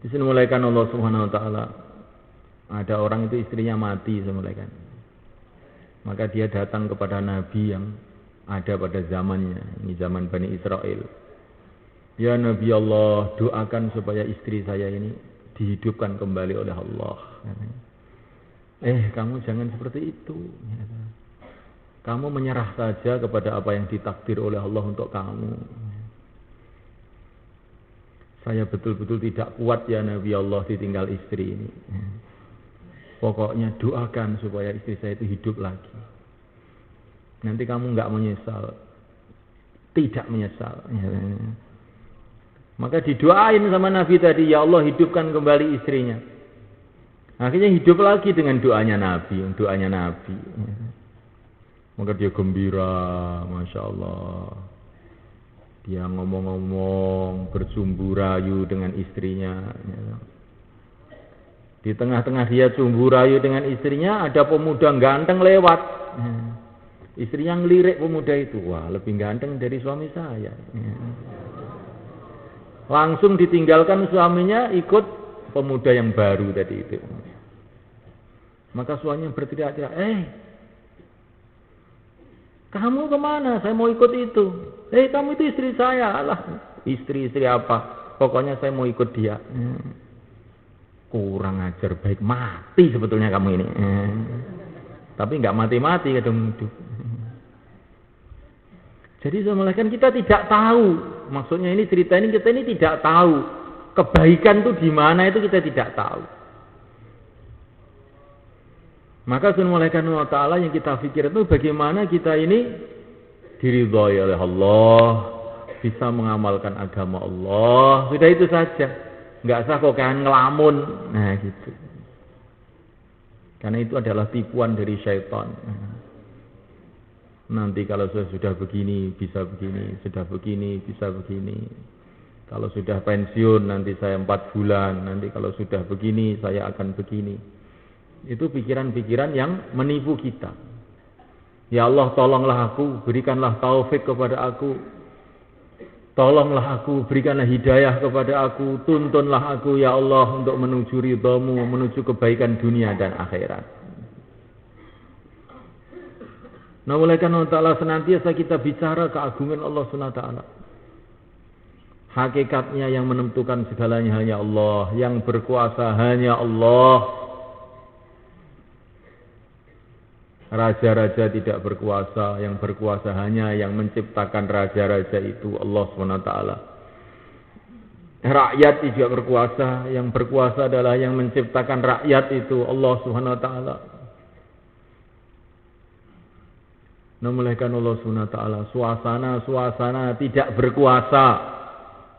Disimulaikan Allah Subhanahu wa taala. Ada orang itu istrinya mati semulaikan. Maka dia datang kepada nabi yang ada pada zamannya, ini zaman Bani Israel. Ya Nabi Allah, doakan supaya istri saya ini dihidupkan kembali oleh Allah. Kamu jangan seperti itu. Kamu menyerah saja kepada apa yang ditakdir oleh Allah untuk kamu. Saya betul-betul tidak kuat ya Nabi Allah ditinggal istri ini. Pokoknya doakan supaya istri saya itu hidup lagi. Nanti kamu enggak menyesal. Tidak menyesal. Maka didoain sama Nabi tadi, ya Allah hidupkan kembali istrinya. Akhirnya hidup lagi dengan doanya Nabi. Maka dia gembira, Masya Allah. Dia ngomong-ngomong, bersumbu rayu dengan istrinya. Di tengah-tengah dia sumbu rayu dengan istrinya, ada pemuda ganteng lewat. Istrinya ngelirik pemuda itu, wah lebih ganteng dari suami saya. Langsung ditinggalkan suaminya, ikut pemuda yang baru tadi itu. Maka suaminya berteriak-teriak, kamu kemana? Saya mau ikut itu. Kamu itu istri saya. Alah, istri apa? Pokoknya saya mau ikut dia. Kurang ajar, baik mati sebetulnya kamu ini. Tapi enggak mati-mati kadang hidup. Jadi sebenarnya kita tidak tahu. Maksudnya ini cerita ini kita ini tidak tahu. Kebaikan itu di mana itu kita tidak tahu. Maka Subhanahu wa ta'ala yang kita pikir itu bagaimana kita ini diridhai oleh Allah, bisa mengamalkan agama Allah. Sudah itu saja. Enggak usah kok kan ngelamun. Nah gitu. Karena itu adalah tipuan dari syaitan. Nanti kalau saya sudah begini, bisa begini. Sudah begini, bisa begini. Kalau sudah pensiun, nanti saya 4 bulan. Nanti kalau sudah begini, saya akan begini. Itu pikiran-pikiran yang menipu kita. Ya Allah, tolonglah aku, berikanlah taufik kepada aku. Tolonglah aku, berikanlah hidayah kepada aku. Tuntunlah aku, ya Allah, untuk menuju ridhamu, menuju kebaikan dunia dan akhirat. Nah, oleh karena Allah senantiasa kita bicara keagungan Allah Subhanahu wa ta'ala. Hakikatnya yang menentukan segalanya hanya Allah, yang berkuasa hanya Allah. Raja-raja tidak berkuasa, yang berkuasa hanya yang menciptakan raja-raja itu Allah SWT. Rakyat tidak berkuasa, yang berkuasa adalah yang menciptakan rakyat itu Allah SWT. Namun Allah SWT, suasana tidak berkuasa.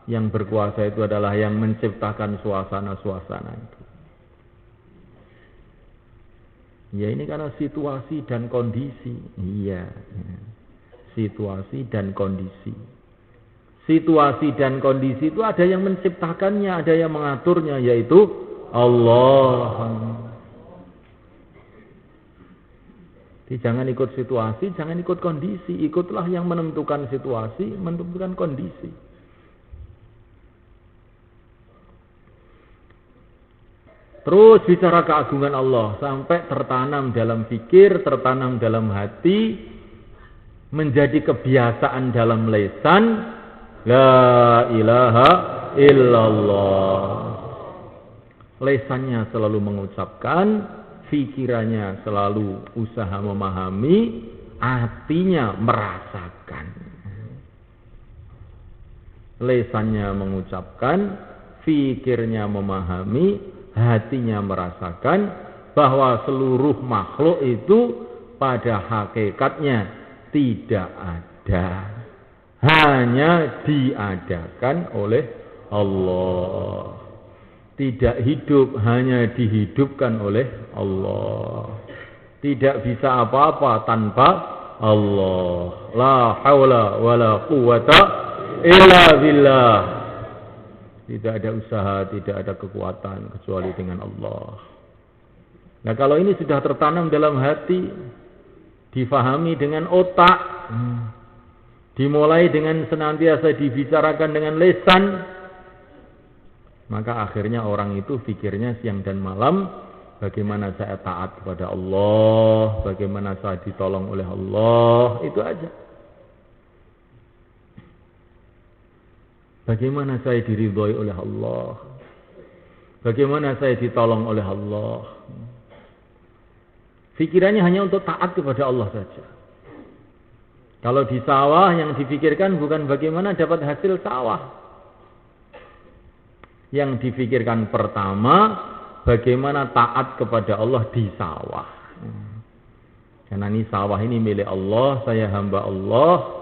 Yang berkuasa itu adalah yang menciptakan suasana-suasana itu. Ya ini karena situasi dan kondisi. Iya. Situasi dan kondisi. Situasi dan kondisi itu ada yang menciptakannya, ada yang mengaturnya, yaitu Allah. Jadi jangan ikut situasi, jangan ikut kondisi. Ikutlah yang menentukan situasi, menentukan kondisi. Terus bicara keagungan Allah sampai tertanam dalam pikir, tertanam dalam hati, menjadi kebiasaan dalam lisan, la ilaha illallah. Lisannya selalu mengucapkan, pikirannya selalu usaha memahami, hatinya merasakan. Lisannya mengucapkan, pikirnya memahami, hatinya merasakan bahwa seluruh makhluk itu pada hakikatnya tidak ada, hanya diadakan oleh Allah. Tidak hidup, hanya dihidupkan oleh Allah. Tidak bisa apa-apa tanpa Allah. La haula wala quwwata illa billah. Tidak ada usaha, tidak ada kekuatan kecuali dengan Allah. Nah kalau ini sudah tertanam dalam hati, difahami dengan otak, dimulai dengan senantiasa dibicarakan dengan lisan, Maka akhirnya orang itu pikirnya siang dan malam, bagaimana saya taat kepada Allah, bagaimana saya ditolong oleh Allah, itu aja. Bagaimana saya diridhoi oleh Allah, bagaimana saya ditolong oleh Allah. Pikirannya hanya untuk taat kepada Allah saja. Kalau di sawah yang dipikirkan bukan bagaimana dapat hasil sawah. Yang dipikirkan pertama, bagaimana taat kepada Allah di sawah. Karena ini sawah ini milik Allah, saya hamba Allah.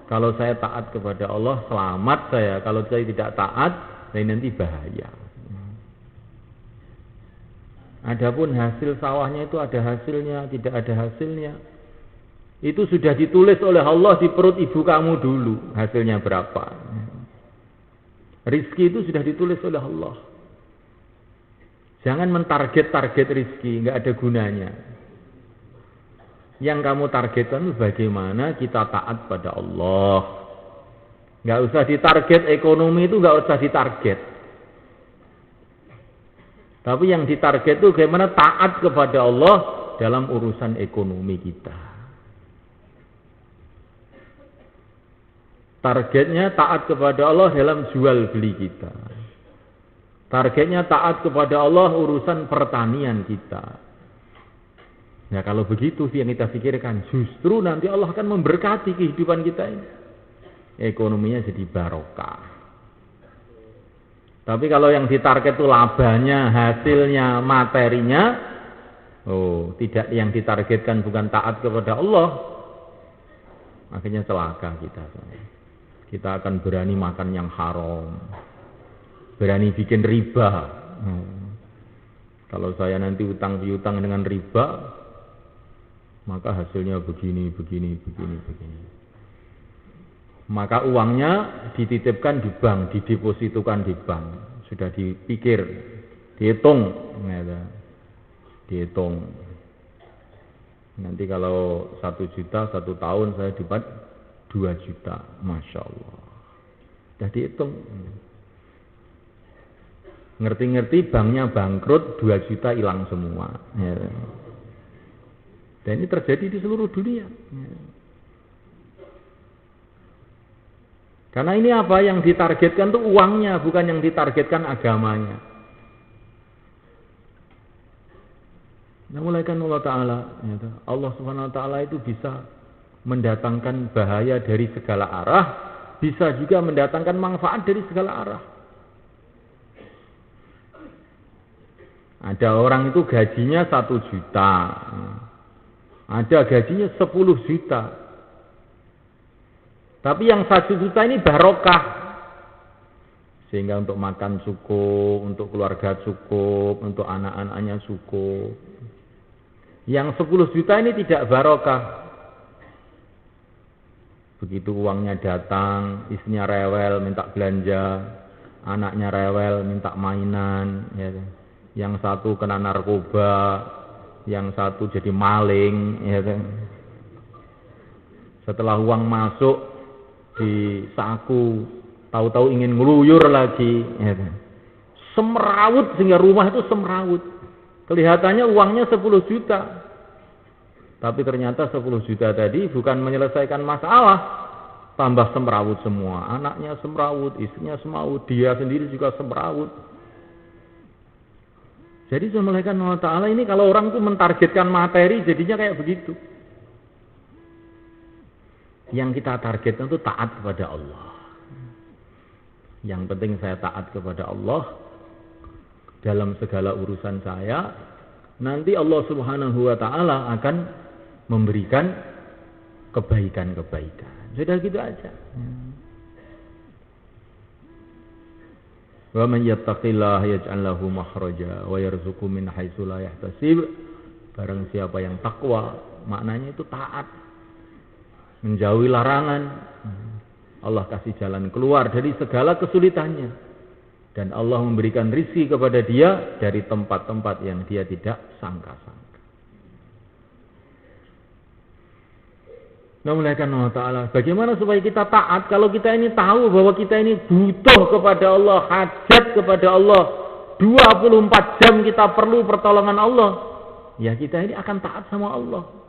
Kalau saya taat kepada Allah, selamat saya. Kalau saya tidak taat, nanti bahaya. Adapun hasil sawahnya itu ada hasilnya, tidak ada hasilnya. Itu sudah ditulis oleh Allah di perut ibu kamu dulu, hasilnya berapa. Rizki itu sudah ditulis oleh Allah. Jangan mentarget-target rizki, nggak ada gunanya. Yang kamu targetkan bagaimana kita taat pada Allah. Nggak usah ditarget ekonomi itu, nggak usah ditarget. Tapi yang ditarget itu bagaimana taat kepada Allah dalam urusan ekonomi kita. Targetnya taat kepada Allah dalam jual beli kita. Targetnya taat kepada Allah urusan pertanian kita. Nah kalau begitu yang kita pikirkan, justru nanti Allah akan memberkati kehidupan kita ini. Ekonominya jadi barokah. Tapi kalau yang ditarget itu labanya, hasilnya, materinya, tidak, yang ditargetkan bukan taat kepada Allah, akhirnya celaka kita. Kita akan berani makan yang haram, berani bikin riba. Kalau saya nanti utang piutang dengan riba, maka hasilnya begini. Maka uangnya dititipkan di bank, didepositokan di bank. Sudah dipikir, dihitung. Nanti kalau 1 juta 1 tahun saya dapat 2 juta, Masya Allah. Sudah dihitung. Ngerti-ngerti banknya bangkrut, 2 juta hilang semua. Dan ini terjadi di seluruh dunia. Karena ini apa yang ditargetkan itu uangnya, bukan yang ditargetkan agamanya. Nah, mulai kan Allah Ta'ala, Allah Subhanahu Wa Ta'ala itu bisa mendatangkan bahaya dari segala arah, bisa juga mendatangkan manfaat dari segala arah. Ada orang itu gajinya 1 juta, ada gajinya 10 juta. Tapi yang 1 juta ini barokah, sehingga untuk makan cukup, untuk keluarga cukup, untuk anak-anaknya cukup. Yang 10 juta ini tidak barokah. Begitu uangnya datang, istrinya rewel minta belanja, anaknya rewel minta mainan, ya. Yang satu kena narkoba, yang satu jadi maling, ya. Setelah uang masuk di saku, tahu-tahu ingin ngeluyur lagi, ya. Semrawut, sehingga rumah itu semrawut. Kelihatannya uangnya 10 juta. Tapi ternyata 10 juta tadi bukan menyelesaikan masalah, tambah semrawut semua. Anaknya semrawut, istrinya semrawut, dia sendiri juga semrawut. Jadi Subhanahu wa Ta'ala ini kalau orang itu mentargetkan materi, jadinya kayak begitu. Yang kita targetkan itu taat kepada Allah. Yang penting saya taat kepada Allah dalam segala urusan saya. Nanti Allah Subhanahu wa Ta'ala akan memberikan kebaikan-kebaikan. Sudah gitu aja. Wa man yattaqillaha yaj'al lahu makhraja wa yarzuqhu min haitsu la yahtasib. Barang siapa yang takwa, maknanya itu taat, menjauhi larangan. Allah kasih jalan keluar dari segala kesulitannya. Dan Allah memberikan rizki kepada dia dari tempat-tempat yang dia tidak sangka-sangka. Namulakan Allah Ta'ala. Bagaimana supaya kita taat kalau kita ini tahu bahwa kita ini butuh kepada Allah, hajat kepada Allah. 24 jam kita perlu pertolongan Allah. Ya kita ini akan taat sama Allah.